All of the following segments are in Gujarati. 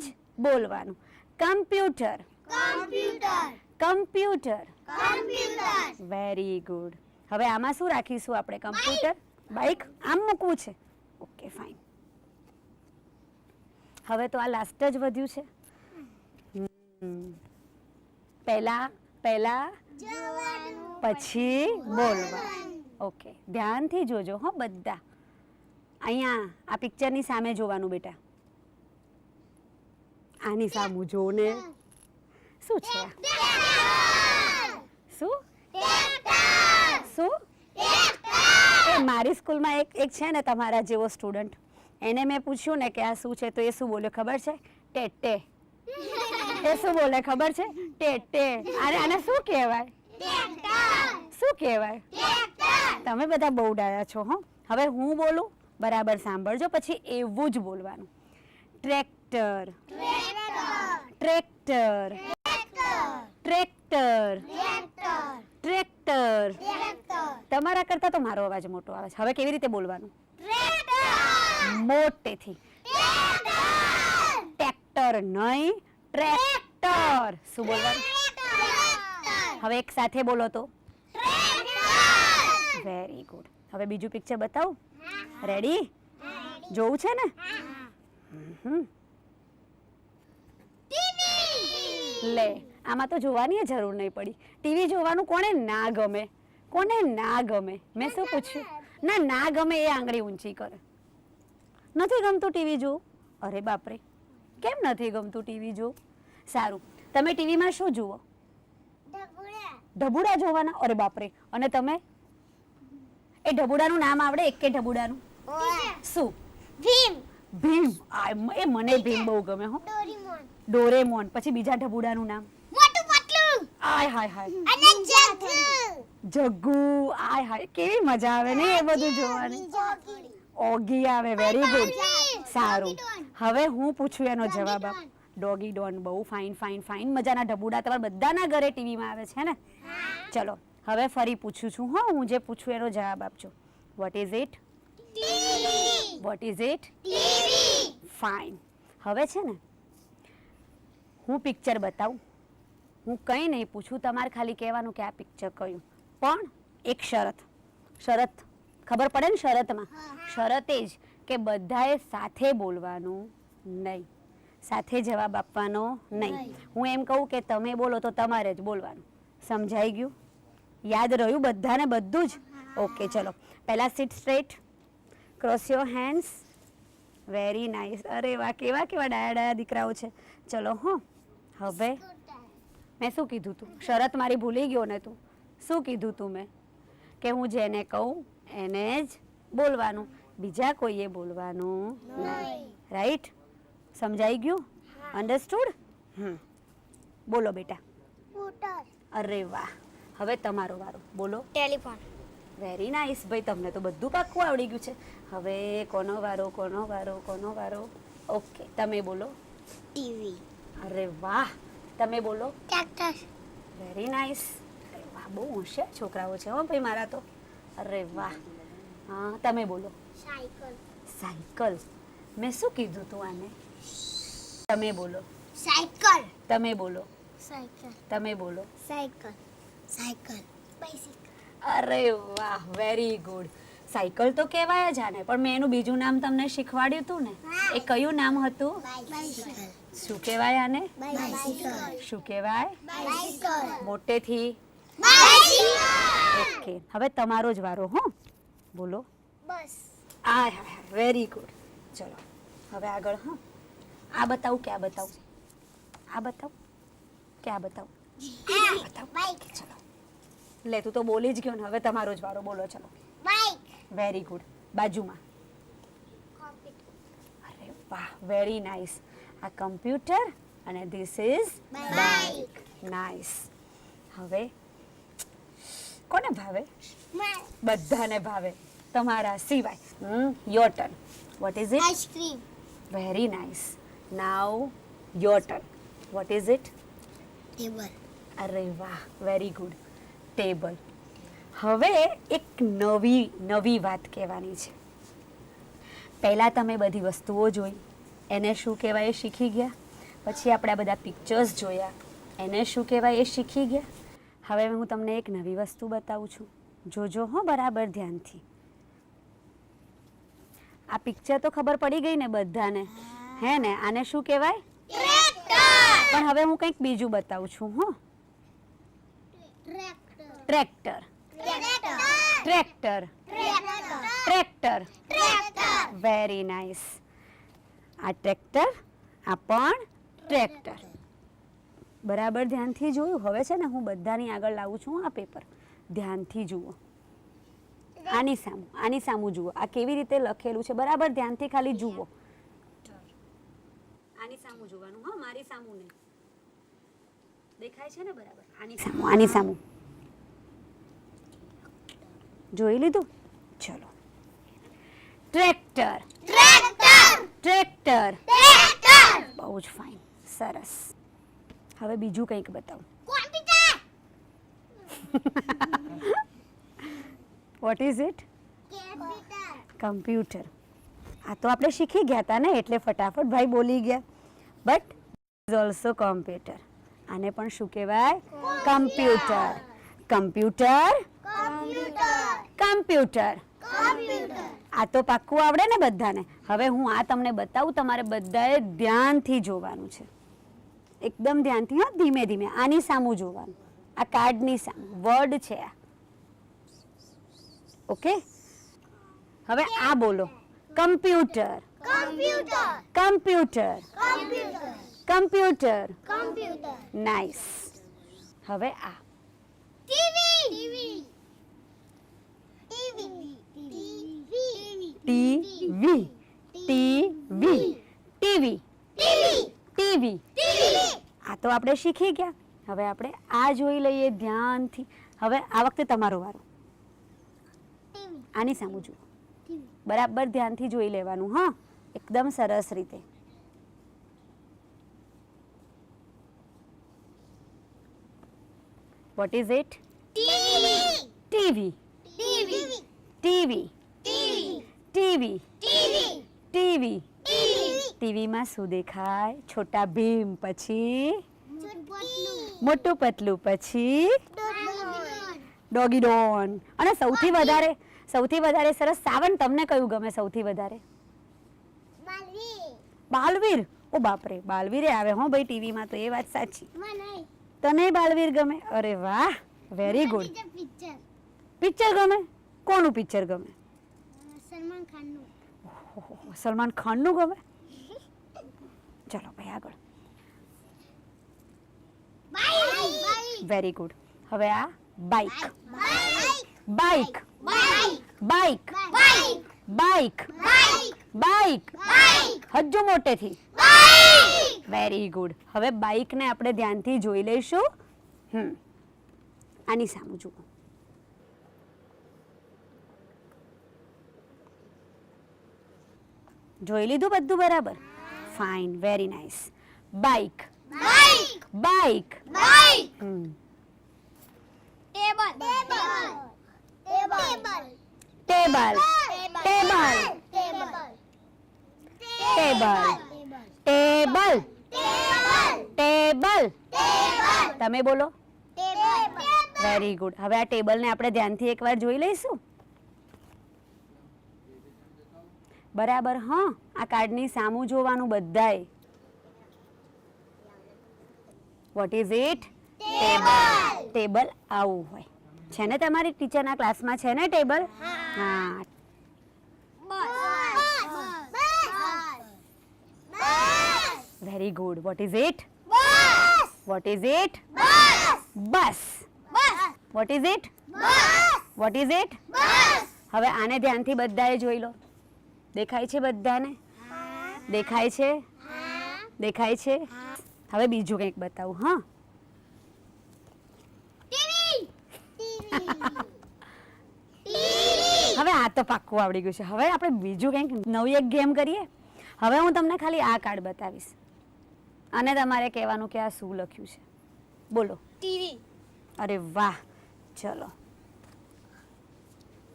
જ બોલવાનું. કમ્પ્યુટર. કમ્પ્યુટર. Very good. હવે આમાં શું રાખીશું આપણે? કમ્પ્યુટર. બાઇક આમ મૂકવું છે. Okay fine. હવે તો આ લાસ્ટ જ વધ્યું છે. પહેલા પછી બોલવાનું. ઓકે, ધ્યાનથી જોજો હો બધા. અહીંયા આ પિક્ચરની સામે જોવાનું બેટા. આની સામું જો ને. શું છે? શું શું? એ મારી સ્કૂલમાં એક છે ને તમારા જેવો સ્ટુડન્ટ, એને મેં પૂછ્યું ને કે આ શું છે, તો એ શું બોલ્યો ખબર છે? ટેટે. એ શું બોલે ખબર છે? ટેટે. આને શું કહેવાય? શું કહેવાય? તમે બધા બહુ ડાયા છો હો. હવે હું બોલું, બરાબર સાંભળજો, પછી એવું જ બોલવાનું. ટ્રેક્ટર. ટ્રેક્ટર. ટ્રેક્ટર. ટ્રેક્ટર. તમારા કરતા તો મારો અવાજ મોટો આવે છે. હવે કેવી રીતે બોલવાનું? મોટેથી. ટ્રેક્ટર નહીં, ટ્રેક્ટર. શું બોલવાનું? હવે એક સાથે બોલો તો. Very good. હવે બીજું પિક્ચર બતાવું? રેડી? જોવું છે ને? લે, આમાં તો જોવાની જરૂર નહીં પડી. ટીવી જોવાનું કોને ના ગમે? કોને ના ગમે? મેં શું પૂછ્યું? ના ગમે એ આંગળી ઊંચી કરે. નથી ગમતું ટીવી જોવું? અરે બાપરે, કેમ નથી ગમતું ટીવી જોવું? સારું, તમે ટીવીમાં શું જુઓ? ઢબુડા જોવાના? અરે બાપરે. અને તમે? એ ઢબુડાનું નામ આવડે? એક કે ઢબુડાનું? શું? ભીમ. ભીમ. એ મને ભીમ બહુ ગમે હો. ડોરેમોન. પછી બીજા ઢબુડાનું નામ? મોટું પતલું. આય હાય હાય. અને જગ્ગુ. આય હાય, કેવી મજા આવે ને એ બધું જોવાની. ઓગી આવે. Very good. સારું, હવે હું પૂછું એનો જવાબ આપ. Doggy Don. બહુ ફાઇન ફાઇન ફાઇન મજાના ઢબુડા તમારા બધાના ઘરે ટીવીમાં આવે છે ને? ચલો હવે ફરી પૂછું છું હો. હું જે પૂછું એનો જવાબ આપજો. What is it? What is it? Fine. હવે છે ને હું પિક્ચર બતાવું, હું કંઈ નહીં પૂછું, તમારે ખાલી કહેવાનું કે આ પિક્ચર કયું. પણ એક શરત. શરત ખબર પડે ને શરતમાં? શરત એ જ કે બધાએ સાથે બોલવાનું નહીં, સાથે જવાબ આપવાનો નહીં. હું એમ કહું કે તમે બોલો તો તમારે જ બોલવાનું. સમજાઈ ગયું? યાદ રહ્યું બધાને બધું જ? ઓકે ચલો. પહેલાં sit straight, cross your hands. Very nice. અરે વાહ, કેવા કેવા ડાયા ડાયા દીકરાઓ છે. ચલો હો. હવે મેં શું કીધું તું? શરત મારી ભૂલી ગયો ને તું? શું કીધું તું મેં? કે હું જેને કહું એને જ બોલવાનું, બીજા કોઈએ બોલવાનું નહીં. રાઈટ? સમજાઈ ગયું? અન્ડરસ્ટુડ? બોલો બેટા. અરે વાહ. હવે તમારો વારો. બોલો. ટેલિફોન. વેરી નાઇસ ભાઈ, તમને તો બધું પાક્કું આવડી ગયું છે. હવે કોનો વારો? કોનો વારો? કોનો વારો? ઓકે, તમે બોલો. ટીવી. અરે વાહ. તમે બોલો. ટ્રેક્ટર. Very nice. અરે વાહ, બહુ હોશિયાર છોકરાઓ છે હો ભાઈ મારા તો. અરે વાહ. હા, તમે બોલો. સાયકલ. સાયકલ. મેં શું કીધું તું આને? તમે બોલો. સાયકલ. તમે બોલો. સાયકલ. તમે બોલો. સાયકલ. સાયકલ. બાઇસિકલ. અરે વાહ, વેરી ગુડ. સાયકલ તો કહેવાય જ આને, પણ મેં એનું બીજું નામ તમને શીખવાડ્યું હતું ને. એ કયું નામ હતું? બાઇસિકલ. શું કહેવાય આને? બાઇસિકલ. શું કહેવાય? બાઇસિકલ. મોટેથી. બાઇસિકલ. ઓકે, હવે તમારો જ વારો હો. બોલો. બસ. આ વેરી ગુડ. ચલો હવે આગળ. હા, આ બતાવું કે આ બતાવું? આ બતાવું કે આ બતાવું? બતાવું. બાઇક. ચલો લે, તું તો બોલી જ ગયો ને. હવે તમારો જ વારો. બોલો. ચલો. બાઇક. Very good. બાજુમાં. અરે વાહ, વેરી નાઇસ. આ કમ્પ્યુટર અને ધીસ ઇઝ બાઇક. નાઇસ. હવે કોને ભાવે? બધાને ભાવે, તમારા સિવાય. Your turn. What is it? Ice cream. Very nice. Now your turn. What is it? Table. અરે વાહ, વેરી ગુડ. ટેબલ. હવે એક નવી વાત કહેવાની છે. પહેલાં તમે બધી વસ્તુઓ જોઈ, એને શું કહેવાય એ શીખી ગયા. પછી આપણે આ બધા પિક્ચર્સ જોયા, એને શું કહેવાય એ શીખી ગયા. હવે હું તમને એક નવી વસ્તુ બતાવું છું, જોજો હો બરાબર ધ્યાનથી. આ પિક્ચર તો ખબર પડી ગઈ ને બધાને, હે ને? આને શું કહેવાય? પણ હવે હું કંઈક બીજું બતાવું છું. હો, tractor, tractor, tractor. Very nice. આ ટ્રેક્ટર, આ પણ ટ્રેક્ટર. બરાબર ધ્યાનથી જોયું. હવે છે ને હું બધાની આગળ લાવું છું આ પેપર, ધ્યાનથી જુઓ. આની સામું જુઓ. આ કેવી રીતે લખેલું છે બરાબર ધ્યાનથી ખાલી જુઓ. આની સામું જોવાનું, હા, મારી સામું નહીં. દેખાય છે ને બરાબર? આની સામું જોઈ લીધું? ચલો. Tractor, tractor. બહુ જ ફાઇન, સરસ. હવે બીજું કંઈક બતાવું. What is it? કમ્પ્યુટર. આ તો આપણે શીખી ગયા હતા ને, એટલે ફટાફટ ભાઈ બોલી ગયા. But is also computer. આને પણ શું કહેવાય? કમ્પ્યુટર. Computer, computer. આ તો પાક્કું આવડે ને બધાને? હવે હું આ તમને બતાવું, તમારે બધાએ ધ્યાનથી જોવાનું છે, એકદમ ધ્યાનથી. હા, ધીમે ધીમે. આની સામું જોવાનું, આ કાર્ડની સામું. વર્ડ છે આ, ઓકે? હવે આ બોલો. Computer, computer, computer. નાઇસ. હવે આ ટીવી, ટીવી, ટીવી, ટીવી. આ તો આપણે શીખી ગયા. હવે આપણે આ જોઈ લઈએ ધ્યાનથી. હવે આ વખતે તમારો વારો. આની સામું જુઓ, બરાબર ધ્યાનથી જોઈ લેવાનું. હા, એકદમ સરસ રીતે. What is it? TV, TV, TV, TV. ટીવીમાં શું દેખાય? છોટા ભીમ, પછી મોટું પતલું, પછી ડોગી ડોન. અને સૌથી વધારે સરસ સાવન. તમને કયું ગમે સૌથી વધારે? બાલવીર. ઓ બાપરે, બાલવીરે આવે હો ભાઈ ટીવીમાં, તો એ વાત સાચી. તને બાલવીર ગમે? અરે વાહ, વેરી ગુડ. પિક્ચર ગમે? કોનું પિક્ચર ગમે? સલમાન ખાનનું ગમે? ચલો ભાઈ આગળ. Very good. હવે આ bike, bike, bike, bike, bike. હજુ મોટેથી. Very good. હવે બાઇકને આપણે ધ્યાનથી જોઈ લઈશું. આની સામું જુઓ. જોઈ લીધું બધું બરાબર? Fine, very nice. Bike, bike, table, table, table, table, table. તમે બોલો. Very good. હવે આ ટેબલને આપણે ધ્યાનથી એકવાર જોઈ લઈશું. બરાબર? હા, આ કાર્ડની સામું જોવાનું બધાએ. What is it? Table. Table આવું હોય છે ને? તમારી ટીચરના ક્લાસમાં છે ને ટેબલ? હા. Very good. What is it? What is it? Bus. What is it? What is it? હવે આને ધ્યાનથી બધાએ જોઈ લો. દેખાય છે બધાને? દેખાય છે? દેખાય છે? હવે બીજું કંઈક બતાવું. હા, હવે આ તો પાક્કું આવડી ગયું છે. હવે આપણે બીજું કંઈક નવી એક ગેમ કરીએ. હવે હું તમને ખાલી આ કાર્ડ બતાવીશ અને તમારે કહેવાનું કે આ શું લખ્યું છે. બોલો. ટીવી. અરે વાહ. ચલો,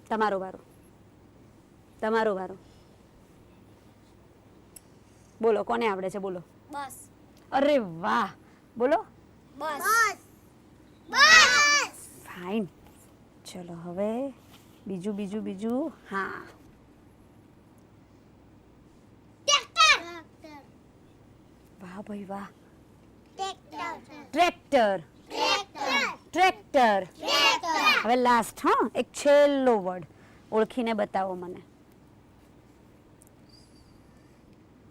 તમારો વારો. તમારો વારો. બોલો કોને આવડે છે બોલો. બસ. અરે વાહ, બોલો. બસ. બસ. ફાઇન. ચલો હવે બીજું. હા, ટ્રેક્ટર. વાહ ભાઈ વાહ. ટ્રેક્ટર. ટ્રેક્ટર. હવે લાસ્ટ, હા, એક છેલ્લો વર્ડ ઓળખીને બતાવો મને.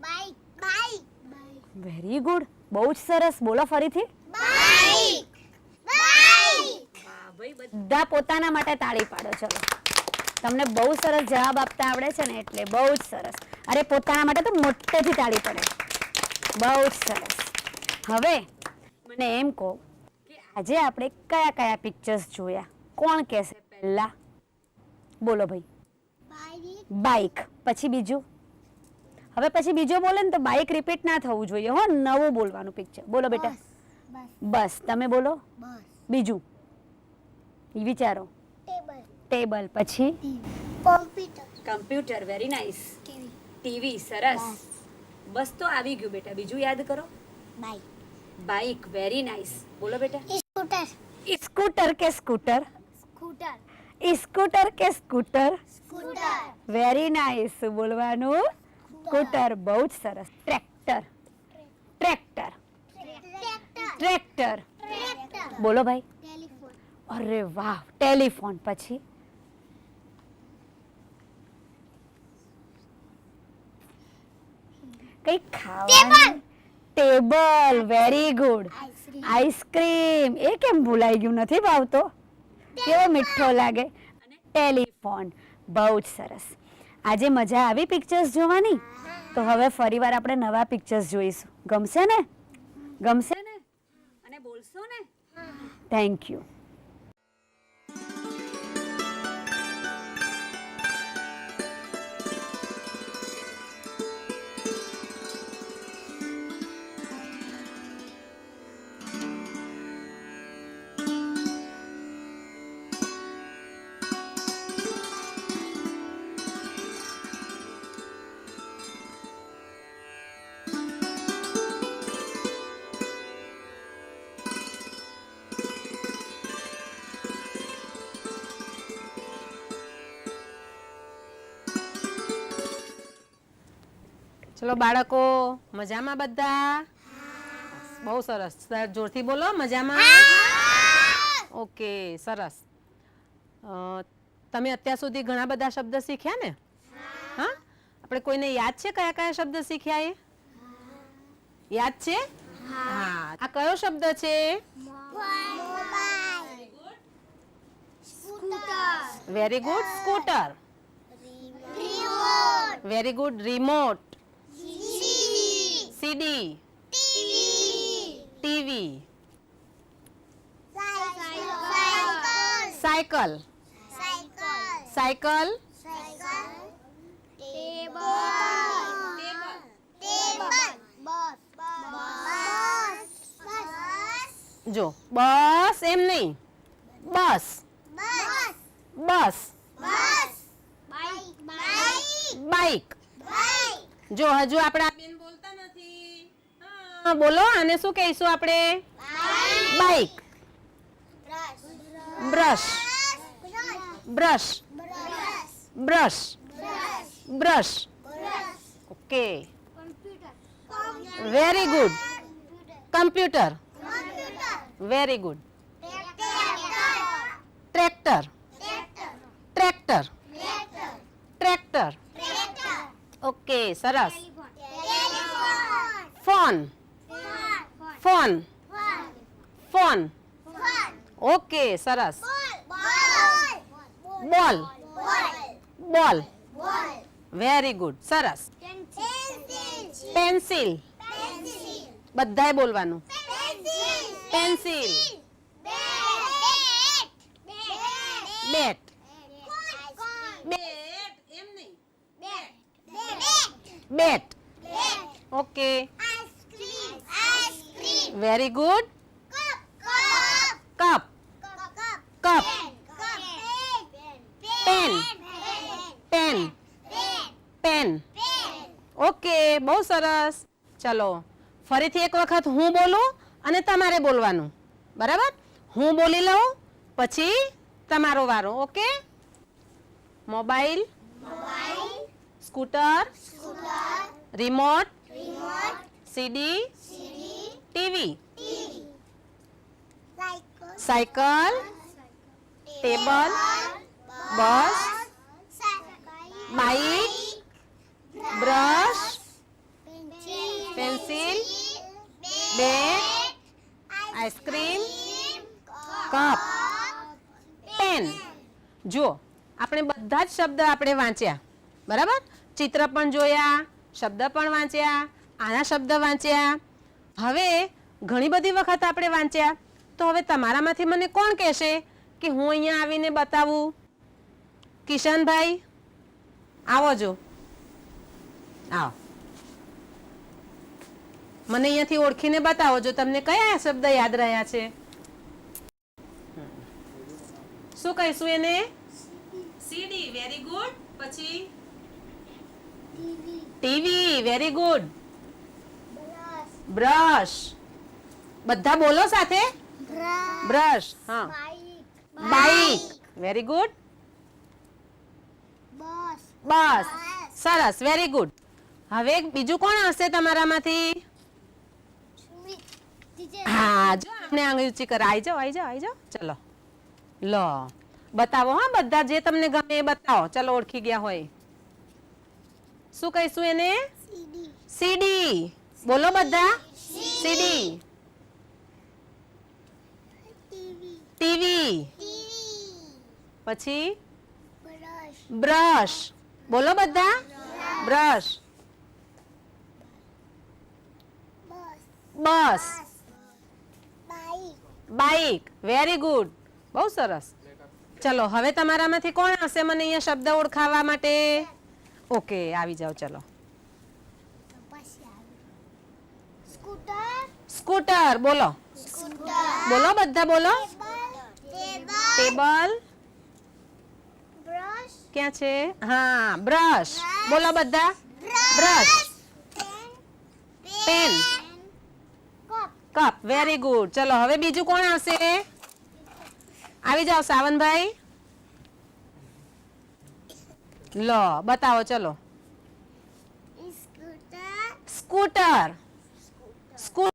બાઈક. બાઈક. વેરી ગુડ, બહુ જ સરસ. બોલો ફરીથી. બાઈક. બાઈક. ભાઈ બધા પોતાના માટે તાળી પાડો. ચલો, તમને બહુ સરસ જવાબ આપતા આવડે છે ને એટલે બહુ જ સરસ. અરે પોતાના માટે તો મોટેથી તાળી પડે. બહુ જ સરસ. હવે મને એમ કહો કે આજે આપણે કયા કયા પિક્ચર્સ જોયા? કોણ કહેશે પહેલા? બોલો ભાઈ. બાઈક. પછી બીજું? હવે પછી બીજો બોલે ને તો બાઈક રિપીટ ના થવું જોઈએ હો, નવું બોલવાનું પિક્ચર. બોલો બેટા. બસ. તમે બોલો. બીજું વિચારો. ટેબલ. પછી કમ્પ્યુટર. Very nice. ટીવી. સરસ. બસ તો આવી ગયું બેટા. બીજું યાદ કરો. બાઈક. Very nice. બોલો બેટા. સ્કૂટર કે સ્કૂટર? સ્કૂટર કે સ્કૂટર? Very nice. બોલવાનું સ્કૂટર. બહુ જ સરસ. ટ્રેક્ટર. બોલો ભાઈ. અરે વાહ. ટેલિફોન. પછી કઈ ખાવાનું? ટેબલ. Very good. આઈસ્ક્રીમ. એ કેમ ભૂલાઈ ગયું? નથી ભાવતો? કેવો મીઠો લાગે. અને ટેલિફોન. બહુ જ સરસ. આજે મજા આવી પિક્ચર્સ જોવાની? તો હવે ફરીવાર આપણે નવા પિક્ચર્સ જોઈશું. ગમશે ને? અને બોલશો ને? Thank you. ચલો બાળકો, મજામાં બધા? બહુ સરસ. જોરથી બોલો. મજામાં? ઓકે, સરસ. તમે અત્યાર સુધી ઘણા બધા શબ્દ શીખ્યા ને? હા. આપણે કોઈને યાદ છે કયા કયા શબ્દ શીખ્યા એ? યાદ છે? હા. આ કયો શબ્દ છે? Very good. Scooter. Very good. Remote. CD. TV. Cycle. Cycle. જો બસ એમ નહીં. બસ. બાઈક. જો હજુ આપણે બેન બોલતા નથી. હા બોલો. આને શું કહીશું આપણે? Bike. Brush. Okay. Very good. Computer. Very good. Tractor. Okay, સરસ. ફોન. ઓકે, સરસ. બોલ. Very good. સરસ. પેન્સિલ. બધાએ બોલવાનું. Pencil. Bat. Bat. Okay. Very good. Cup. Pen. Okay. બહુ સરસ. ચલો ફરીથી એક વખત હું બોલું અને તમારે બોલવાનું, બરાબર? હું બોલી લઉં પછી તમારો વારો. Okay? Mobile, scooter, remote, CD, TV, cycle, table, bus, bike, brush, pencil, bag, ice cream, cup, pen. જો આપણે બધા જ શબ્દ આપણે વાંચ્યા, બરાબર? ચિત્ર પણ જોયા, શબ્દ પણ વાંચ્યા, આના શબ્દ વાંચ્યા. હવે ઘણી બધી વખત આપણે વાંચ્યા, તો હવે તમારામાંથી મને કોણ કહેશે કે હું અહીંયા આવીને બતાવું? કિશનભાઈ આવો, જો આવો, મને અહીંયાથી ઓળખીને બતાવો જો તમને કયા શબ્દ યાદ રહ્યા છે. શું કહીશું એને? સીડી. Very good. પછી ટીવી. Very good. બ્રશ. બધા બોલો સાથે. બ્રશ. હા. બાઈક. Very good. બસ. સરસ. Very good. હવે બીજું કોણ હશે તમારામાંથી? હા, જો આપણે આંગળી ઊંચી કર. આવી જાઓ, આવી જાઓ, આવી જાઓ. ચલો લો, બતાવો. હા, બધા જે તમને ગમે એ બતાવો. ચલો, ઓળખી ગયા હોય. શું કહીશું એને? સીડી. બોલો બધા. સીડી. ટીવી. પછી બ્રશ. બોલો બધા. બ્રશ. બસ. બાઈક. Very good. બહુ સરસ. ચલો હવે તમારામાંથી કોણ હશે મને અહીંયા શબ્દ ઓળખાવા માટે? ઓકે, આવી જાઓ. ચલો. સ્કૂટર. બોલો. બોલો બધા, બોલો. ટેબલ. ક્યાં છે? હા, બ્રશ. બોલો બધા. Brush. Pen. Cup. Very good. ચલો હવે બીજું કોણ આવશે? આવી જાઓ સાવનભાઈ. લો, બતાવો. ચલો. સ્કૂટર.